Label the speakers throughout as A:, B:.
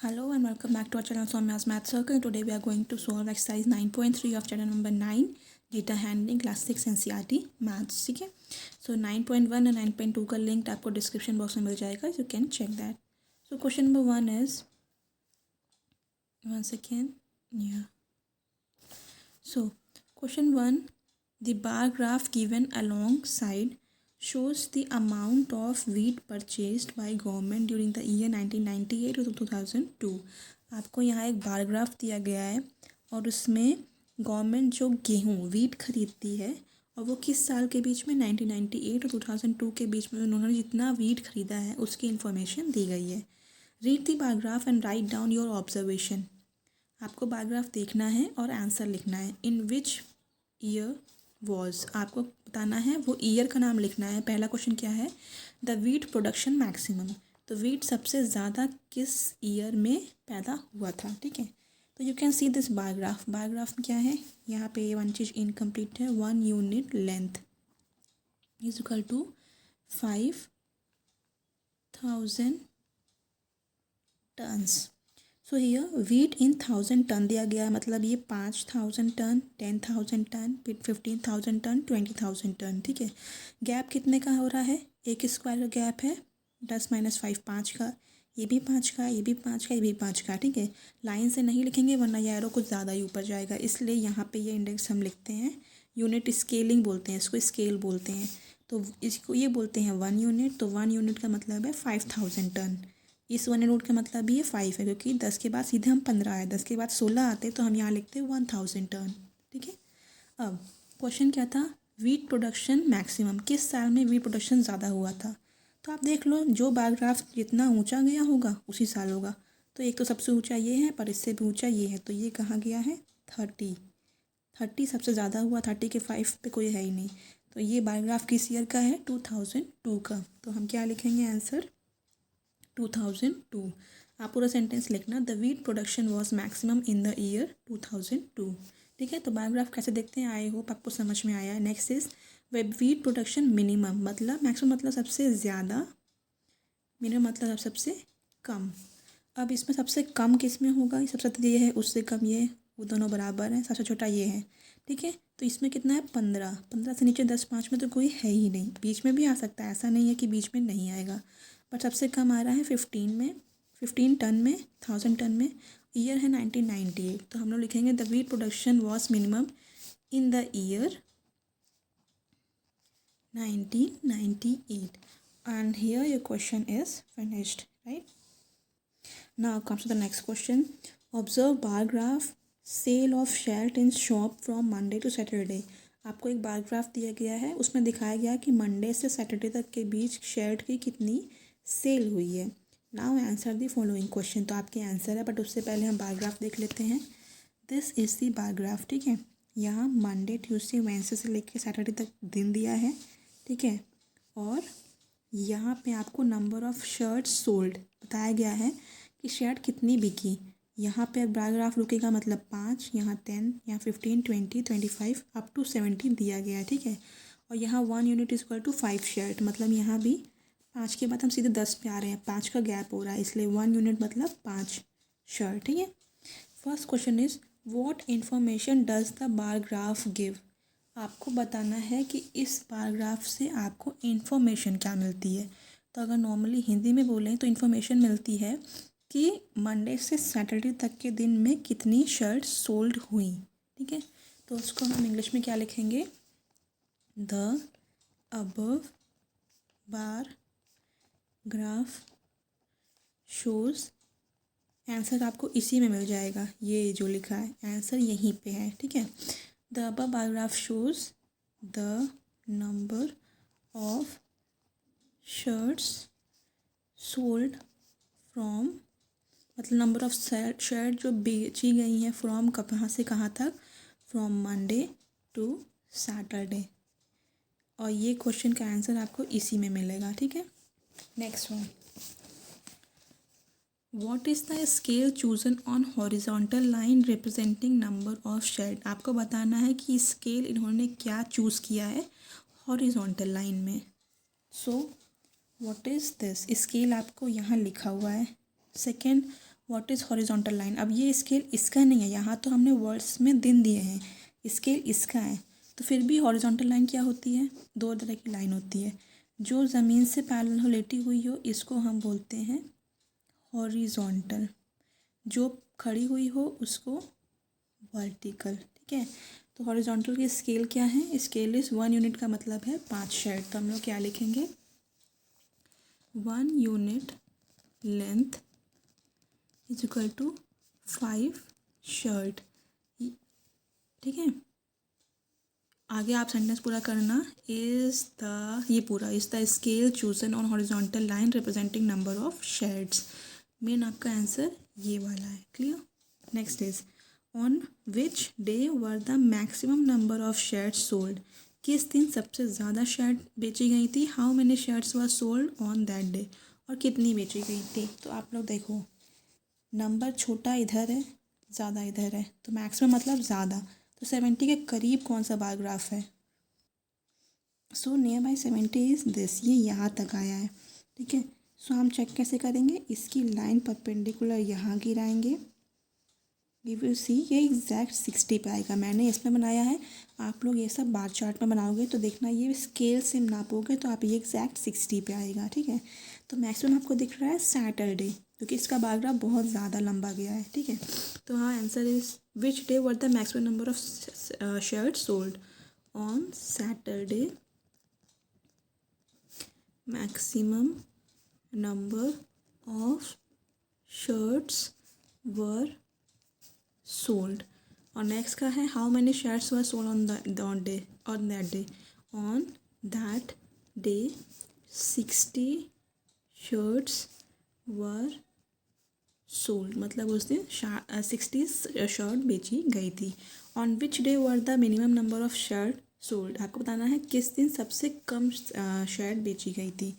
A: Hello and welcome back to our channel Soumya's Math Circle. Today we are going to solve exercise 9.3 of chapter number 9 data handling class 6 NCERT maths. ठीक है, so 9.1 और 9.2 का link आपको description box में मिल जाएगा. You can check that. So question number 1 is, one second, yeah. So question 1, the bar graph given alongside shows the amount of wheat purchased by government during the year 1998 to 2002. आपको यहाँ एक bar graph दिया गया है और उसमें government जो गेहूँ वीट खरीदती है और वो किस साल के बीच में 1998 और 2002 के बीच में उन्होंने जितना वीट खरीदा है उसकी इन्फॉर्मेशन दी गई है. Read the bar graph and write down your observation. आपको बार ग्राफ देखना है और आंसर लिखना है. इन विच ईयर वॉज, आपको बताना है वो ईयर का नाम लिखना है. पहला क्वेश्चन क्या है, द वीट प्रोडक्शन मैक्सिमम. तो वीट सबसे ज़्यादा किस ईयर में पैदा हुआ था. ठीक है, तो you can see this bar graph. Bar graph में क्या है, यहाँ पे ये वन चीज़ इनकम्प्लीट है. 1 unit length is equal to 5000 tons. So here wheat in 1000 ton दिया गया है, मतलब ये 5000 टन, 10,000 टन, फिर 15,000 टन, 20,000 टन. ठीक है, गैप कितने का हो रहा है, एक स्क्वायर का गैप है 10 - 5 5 का, ये भी 5 का, ये भी 5 का, ये भी 5 का. ठीक है, लाइन से नहीं लिखेंगे वरना ये एरो कुछ ज़्यादा ही ऊपर जाएगा, इसलिए यहाँ पे ये इंडेक्स हम लिखते हैं. यूनिट स्केलिंग बोलते हैं इसको, स्केल बोलते हैं. तो इसको ये बोलते हैं 1 यूनिट. तो 1 यूनिट का मतलब है 5000 टन. इस 1 यूनिट का मतलब भी ये 5 है, क्योंकि 10 के बाद सीधे हम 15 आए, 10 के बाद 16 आते तो हम यहाँ लिखते 1000 टन. ठीक है, अब क्वेश्चन क्या था, वीट प्रोडक्शन मैक्सिमम, किस साल में वीट प्रोडक्शन ज़्यादा हुआ था. तो आप देख लो, जो बार ग्राफ जितना ऊंचा गया होगा उसी साल होगा. तो एक तो सबसे ऊंचा ये है पर इससे भी ऊंचा ये है, तो ये कहाँ गया है 30 सबसे ज़्यादा हुआ. 30 के 5 पे कोई है ही नहीं. तो ये बार ग्राफ किस ईयर का है, 2002 का. तो हम क्या लिखेंगे आंसर 2002. आप पूरा सेंटेंस लिखना, the wheat production was maximum in the year 2002. ठीक है, तो बायोग्राफ कैसे देखते हैं, आई होप आपको समझ में आया है. Next is web wheat production minimum, मतलब मैक्सिमम मतलब सबसे ज़्यादा, मिनिमम मतलब सबसे कम. अब इसमें सबसे कम किस में होगा, सबसे ज़्यादा ये है, उससे कम ये, वो दोनों बराबर हैं, सबसे छोटा ये है. ठीक है, तो इसमें कितना है 15. 15 से नीचे 10 5 में तो कोई है ही नहीं. बीच में भी आ सकता है, ऐसा नहीं है कि बीच में नहीं आएगा, बट सबसे कम आ रहा है 15 में, 15 टन में, 1000 टन में. ईयर है 1998. तो हम लोग लिखेंगे the wheat production was minimum in the year 1998. And here your question is finished, right. Now comes to the next question. Observe bar graph sale of shirt in shop from Monday to Saturday. आपको एक bar graph दिया गया है, उसमें दिखाया गया कि Monday से सैटरडे तक के बीच शर्ट की कितनी सेल हुई है. Now answer the following question. तो आपके आंसर है, बट उससे पहले हम बार ग्राफ देख लेते हैं. This is the bar graph. ठीक है, यहाँ मंडे ट्यूसडे वेडनेसडे से लेकर सैटरडे तक दिन दिया है. ठीक है, और यहाँ पे आपको नंबर ऑफ़ शर्ट सोल्ड बताया गया है कि शर्ट कितनी बिकी. यहाँ पे बार ग्राफ रुकेगा मतलब 5, यहाँ 10, यहाँ 15, 20, 25 अप टू 70 दिया गया है. ठीक है, और यहाँ 1 unit is equal to 5 shirt, मतलब यहाँ भी 5 के बाद हम सीधे 10 पे आ रहे हैं, 5 का गैप हो रहा है, इसलिए 1 यूनिट मतलब 5 शर्ट. ठीक है, first question is what information does the bar graph give. आपको बताना है कि इस बार ग्राफ से आपको इन्फॉर्मेशन क्या मिलती है. तो अगर नॉर्मली हिंदी में बोलें तो इन्फॉर्मेशन मिलती है कि मंडे से सैटरडे तक के दिन में कितनी शर्ट सोल्ड हुई. ठीक है, तो उसको हम इंग्लिश में क्या लिखेंगे, the above bar graph shows. Answer आपको इसी में मिल जाएगा, ये जो लिखा है आंसर यहीं पे है. ठीक है, the above bar graph shows the number of shirts sold from, मतलब नंबर ऑफ शर्ट जो बेची गई हैं फ्रॉम कहाँ से कहाँ तक, फ्रॉम मंडे टू सैटरडे. और ये क्वेश्चन का आंसर आपको इसी में मिलेगा. ठीक है, next one, what is the scale chosen on horizontal line representing number of shirt. आपको बताना है कि स्केल इन्होंने क्या चूज़ किया है हॉरिजॉन्टल लाइन में. So what is this, scale आपको यहाँ लिखा हुआ है. Second, what is horizontal line. अब ये स्केल इसका नहीं है, यहाँ तो हमने वर्ड्स में दिन दिए हैं, स्केल इसका है, तो फिर भी हॉरिजॉन्टल लाइन क्या होती है, दो तरह की लाइन होती है। जो ज़मीन से पैरेलल हो, लेटी हुई हो, इसको हम बोलते हैं हॉरिजॉन्टल। जो खड़ी हुई हो उसको वर्टिकल। ठीक है, तो हॉरिजॉन्टल की स्केल क्या है, स्केल इज़ 1 यूनिट का मतलब है 5 शेड। तो हम लोग क्या लिखेंगे, 1 unit length is equal to 5 shirt. ठीक है, आगे आप सेंटेंस पूरा करना। इज द, ये पूरा, is the scale chosen on horizontal line representing number of shades. Main आपका आंसर ये वाला है। Clear. Next is on which day were the maximum number of shades sold. किस दिन सबसे ज़्यादा शेड बेची गई थी, how many shades were sold on that day, और कितनी बेची गई थी। तो आप लोग देखो, नंबर छोटा इधर है, ज़्यादा इधर है, तो मैक्सिमम मतलब ज़्यादा, तो 70 के करीब कौन सा बार ग्राफ है। So near by 70 is this, ये यहाँ तक आया है। ठीक है, सो हम चेक कैसे करेंगे, इसकी लाइन परपेंडिकुलर यहाँ गिराएंगे, गिव यू सी, ये एग्जैक्ट 60 पे आएगा। मैंने इसमें बनाया है, आप लोग ये सब बार चार्ट में बनाओगे तो देखना, ये स्केल से नापोगे तो आप ये एग्जैक्ट 60 पे आएगा। ठीक है, तो मैक्सिमम आपको दिख रहा है सैटरडे, क्योंकि इसका बार ग्राफ बहुत ज़्यादा लंबा गया है। ठीक है, तो हाँ, answer is which day were the maximum number of shirt sold on Saturday. Maximum number of shirts were sold. और नेक्स्ट का है how many shares were sold on that day. On that day 60 shirts were sold, मतलब उस दिन 60 shirt बेची गई थी। On which day were the minimum number of shirt sold, आपको बताना है किस दिन सबसे कम शर्ट बेची गई थी।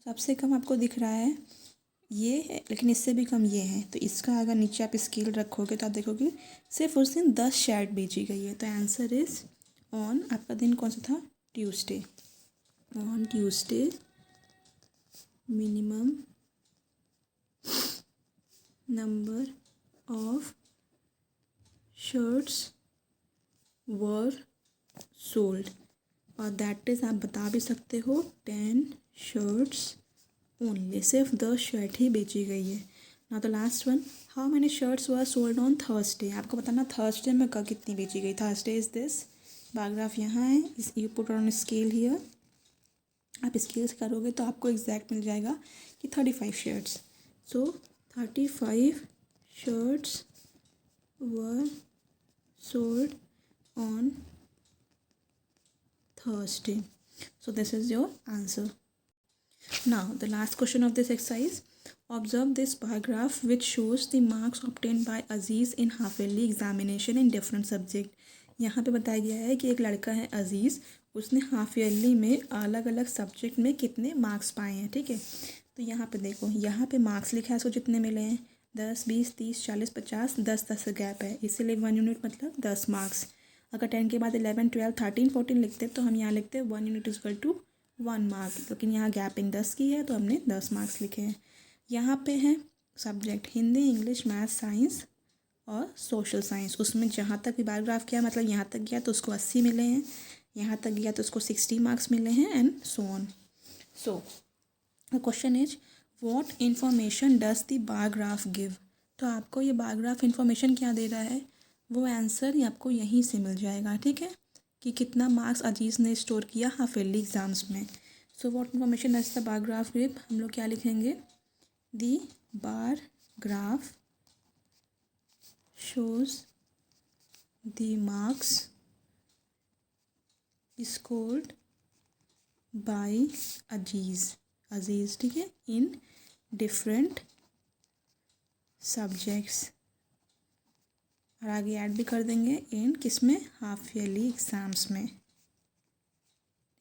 A: सबसे कम आपको दिख रहा है ये है, लेकिन इससे भी कम ये है, तो इसका अगर नीचे आप स्केल रखोगे तो आप देखोगे सिर्फ उस दिन 10 शर्ट बेची गई है। तो आंसर इज ऑन, आपका दिन कौन सा था, Tuesday. On Tuesday minimum number of shirts were sold, और दैट इज़ आप बता भी सकते हो 10 शर्ट्स ओनली, सिर्फ 10 शर्ट ही बेची गई है। ना तो last one, how many shirts were sold on Thursday, आपको बताना थर्सडे में कितनी बेची गई। थर्सडे इज़ दिस, बारग्राफ यहाँ है, इस you put on scale here, आप स्केल से करोगे तो आपको एग्जैक्ट मिल जाएगा कि 35 shirts. So 35 shirts were sold on Thursday. So this is your answer. Now the last question of this exercise. Observe this bar graph which shows the marks obtained by Aziz in half yearly examination in different subject. यहाँ पे बताया गया है कि एक लड़का है अजीज़, उसने हाफ ईयरली में अलग अलग सब्जेक्ट में कितने मार्क्स पाए हैं। ठीक है, तो यहाँ पे देखो, यहाँ पे मार्क्स लिखा है, उसको जितने मिले हैं 10, 20, 30, 40, 50, 10 का गैप है, इसीलिए 1 यूनिट मतलब 10 मार्क्स। अगर 10 के बाद 11, 12, 13, 14 लिखते तो हम यहाँ लिखते 1 unit is equal to 1 mark, लेकिन यहाँ गैपिंग 10 की है तो हमने 10 मार्क्स लिखे हैं। यहाँ पे है subject Hindi, English, math, science और सोशल साइंस, उसमें जहाँ तक भी बायोग्राफ किया, मतलब यहाँ तक गया तो उसको 80 मिले हैं, यहाँ तक गया तो उसको 60 मार्क्स मिले हैं, and so on. So the question is what information does the bar graph give. तो आपको ये बार ग्राफ इन्फॉर्मेशन क्या दे रहा है, वो आंसर ही आपको यहीं से मिल जाएगा। ठीक है, कि कितना मार्क्स अजीज़ ने स्टोर किया हाफ ईयरली एग्जाम्स में। So what information does the bar graph give, हम लोग क्या लिखेंगे, the bar graph shows the marks scored by Aziz. ठीक है, इन डिफरेंट सब्जेक्ट्स, और आगे ऐड भी कर देंगे इन किस में, हाफ ईयरली एग्ज़ाम्स में।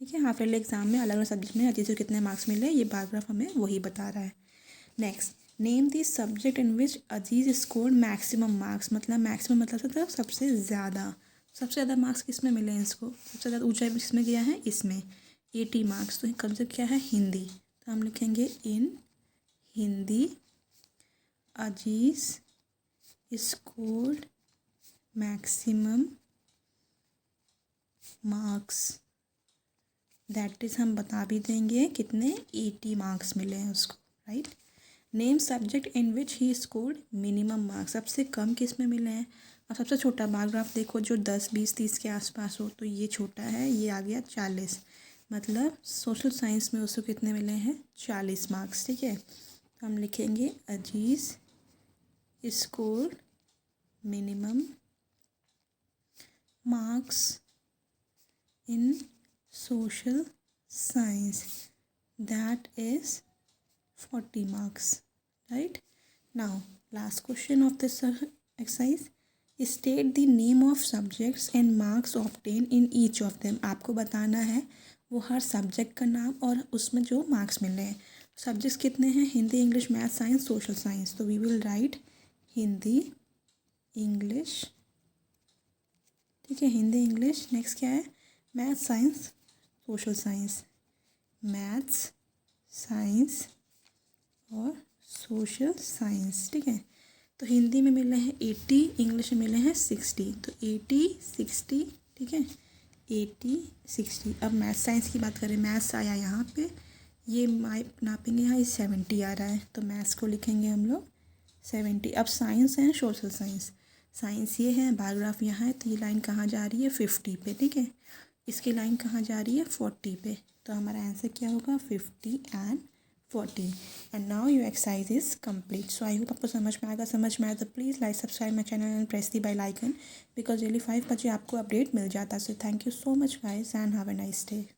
A: ठीक है, हाफ ईयरली एग्ज़ाम में अलग अलग सब्जेक्ट में अजीज़ को कितने मार्क्स मिले, ये पैराग्राफ हमें वही बता रहा है। Next, name the subject in which Aziz scored maximum marks, मतलब मैक्सिमम मतलब सबसे ज़्यादा मार्क्स किस में मिले हैं इसको, सबसे ज़्यादा ऊंचाई किसमें गया है, इसमें 80 मार्क्स। तो सब्जेक्ट क्या है, हिंदी, तो हम लिखेंगे in Hindi Aziz scored maximum marks, that is हम बता भी देंगे कितने 80 मार्क्स मिले हैं उसको, right. Name subject in which he scored minimum marks, सबसे कम किस में मिले हैं। और सबसे छोटा बार ग्राफ देखो जो 10, 20, 30 के आसपास हो, तो ये छोटा है, ये आ गया 40, मतलब सोशल साइंस में उसको कितने मिले हैं 40 मार्क्स, ठीक है। तो हम लिखेंगे Aziz scored minimum marks in social science, that is 40 marks, right. Now last question of this exercise, state the name of subjects and marks obtained in each of them, आपको बताना है वो हर सब्जेक्ट का नाम और उसमें जो मार्क्स मिल रहे हैं। सब्जेक्ट्स कितने हैं, Hindi, English, math, science, social science, तो we will write Hindi, English, ठीक है, हिंदी, इंग्लिश, नेक्स्ट क्या है, math, science, social science, maths, science और सोशल साइंस, ठीक है। तो हिंदी में मिले हैं 80, इंग्लिश में मिले हैं 60, तो 80, 60, ठीक है, 80, 60। अब मैथ साइंस की बात करें, मैथ्स आया यहाँ पे, ये नापेंगे यहाँ, ये 70 आ रहा है, तो मैथ्स को लिखेंगे हम लोग 70। अब साइंस है सोशल साइंस, साइंस ये है, बायोग्राफ यहाँ है, तो ये लाइन कहाँ जा रही है 50 पे, ठीक है। इसकी लाइन कहाँ जा रही है 40 पे, तो हमारा आंसर क्या होगा 50 and 40। And now your exercise is complete. So I hope आपको समझ में आएगा तो please like, subscribe my channel and press the bell icon, because daily 5 बजे आपको अपडेट मिल जाता है। So thank you so much guys and have a nice day.